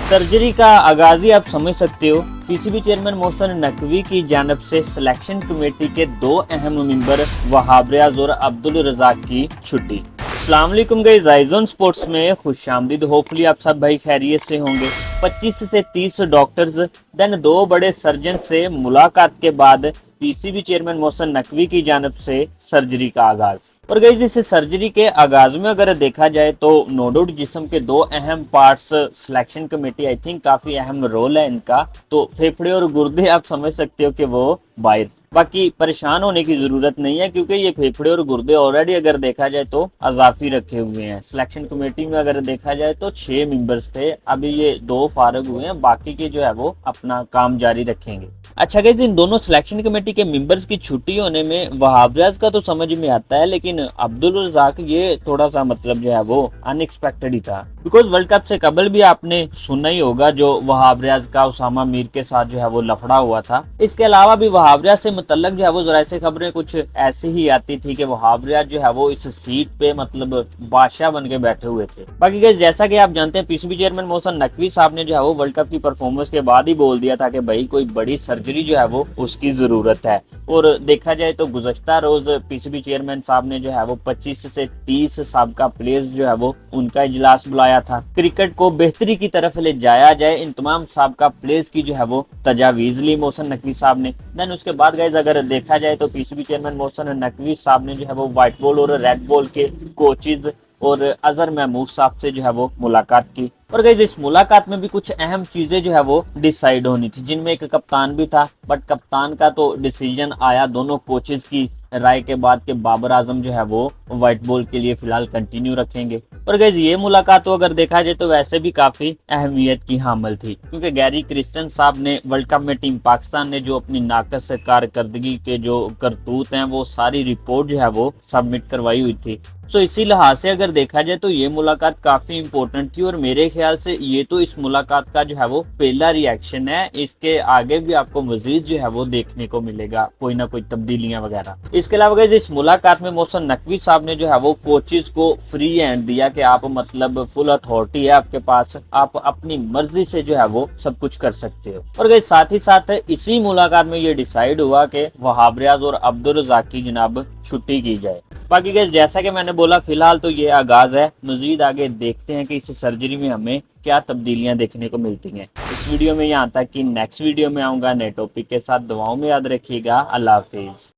Surgery का आगाज ही आप समझ सकते हो। पीसीबी चेयरमैन मोहसिन नकवी की जानब से सिलेक्शन कमेटी के दो अहम मेंबर वहाब रियाज और अब्दुल रजाक की छुट्टी। अस्सलाम वालेकुम गाइस, आइज़ोन स्पोर्ट्स में खुशामदीद। होपफुली आप सब भाई खैरियत से होंगे। 25 से 30 डॉक्टर्स देन दो बड़े सर्जन से मुलाकात के बाद पीसीबी चेयरमैन मोहसिन नकवी की जानब से सर्जरी का आगाज। और गाइस इस सर्जरी के आगाज में अगर देखा जाए तो नो डाउट जिस्म के दो अहम parts selection committee I think काफी अहम रोल है इनका। तो फेफड़े और गुर्दे आप समझ सकते हो कि वो बाहर। बाकी परेशान होने की जरूरत नहीं है क्योंकि ये फेफड़े और गुर्दे ऑलरेडी अगर देखा जाए तो अजाफी रखे हुए हैं। सिलेक्शन कमेटी में अगर देखा जाए तो 6 मेंबर्स थे, अभी ये 2 फारग हुए हैं, बाकी के जो है वो अपना काम जारी रखेंगे। अच्छा गाइस, इन दोनों सिलेक्शन कमेटी के मेंबर्स की छुट्टी होने में वहाब रियाज का तो समझ में आता है, लेकिन अब्दुल रजाक ये थोड़ा सा मतलब जो है वो अनएक्सपेक्टेड ही था। बिकॉज वर्ल्ड कप से कबल भी आपने सुना ही होगा जो वहाब रियाज का उसामा मीर के साथ जो है वो लफड़ा हुआ था। इसके अलावा भी वहाब रियाज से मुतल्लक जो है वो जरा से खबरें कुछ ऐसी ही आती थी कि वहाब रियाज जो है वो इस सीट पे मतलब बादशाह बन के बैठे हुए थे। बाकी गाइस जैसा कि आप जानते हैं पीसीबी चेयरमैन मोहसिन नकवी साहब ने जो है वो वर्ल्ड कप की परफॉर्मेंस के बाद ही बोल दिया था कि भाई कोई बड़ी सर्जरी जो है वो उसकी जरूरत है। और देखा जाए तो गुज़श्ता रोज पीसीबी चेयरमैन साहब ने जो है वो 25 से 30 साबका प्लेयर्स जो है वो उनका इजलास बुलाया था। क्रिकेट को बेहतरी की तरफ ले जाया जाए, इन तमाम साबका प्लेयर्स की जो है वो तजावीज ली मोहसिन नकवी साहब ने। देन उसके बाद गाइस अगर देखा जाए तो पीसीबी चेयरमैन मोहसिन नकवी साहब ने जो है वो व्हाइट बॉल और रेड बॉल के कोचेज और अजहर महमूद साहब से जो है वो मुलाकात की। और गाइस इस मुलाकात में भी कुछ अहम चीजें जो है वो डिसाइड होनी थी, जिनमें एक कप्तान भी था। बट कप्तान का तो डिसीजन आया दोनों कोचेस की राय के बाद के बाबर आजम जो है वो व्हाइट बॉल के लिए फिलहाल कंटिन्यू रखेंगे। और गाइस ये मुलाकात तो अगर देखा जाए तो वैसे भी काफी अहमियत की हामिल थी, क्योंकि गैरी क्रिस्टन साहब ने वर्ल्ड कप में टीम पाकिस्तान ने जो अपनी नाकस कारकर्दगी के जो करतूत हैं वो सारी रिपोर्ट जो है वो सबमिट करवाई हुई थी। सो इसी लिहाज से अगर देखा जाए तो ये मुलाकात काफी इंपॉर्टेंट थी। और मेरे ख्याल से ये तो इस मुलाकात का जो है वो पहला रिएक्शन है। इसके आगे भी आपको मजीद जो है वो देखने को मिलेगा कोई ना कोई तब्दीलियां वगैरह। इसके अलावा इस मुलाकात में मोहसिन नकवी साहब ने जो है वो कोचेस को फ्री हैंड दिया कि आप मतलब फुल अथॉरिटी है आपके पास, आप अपनी मर्जी से जो है वो सब कुछ कर सकते हो। और गाइस साथ ही साथ इसी मुलाकात में ये डिसाइड हुआ कि वहाब रियाज और अब्दुल रजाक की जनाब छुट्टी की जाए। बाकी गाइस जैसा कि मैंने बोला फिलहाल तो ये आगाज है, मजीद आगे देखते हैं कि इस सर्जरी में हमें क्या तब्दीलियां देखने को मिलती हैं। इस वीडियो में यहाँ तक कि नेक्स्ट वीडियो में आऊंगा नए टॉपिक के साथ। दुआओं में याद रखिएगा। अल्लाह हाफिज।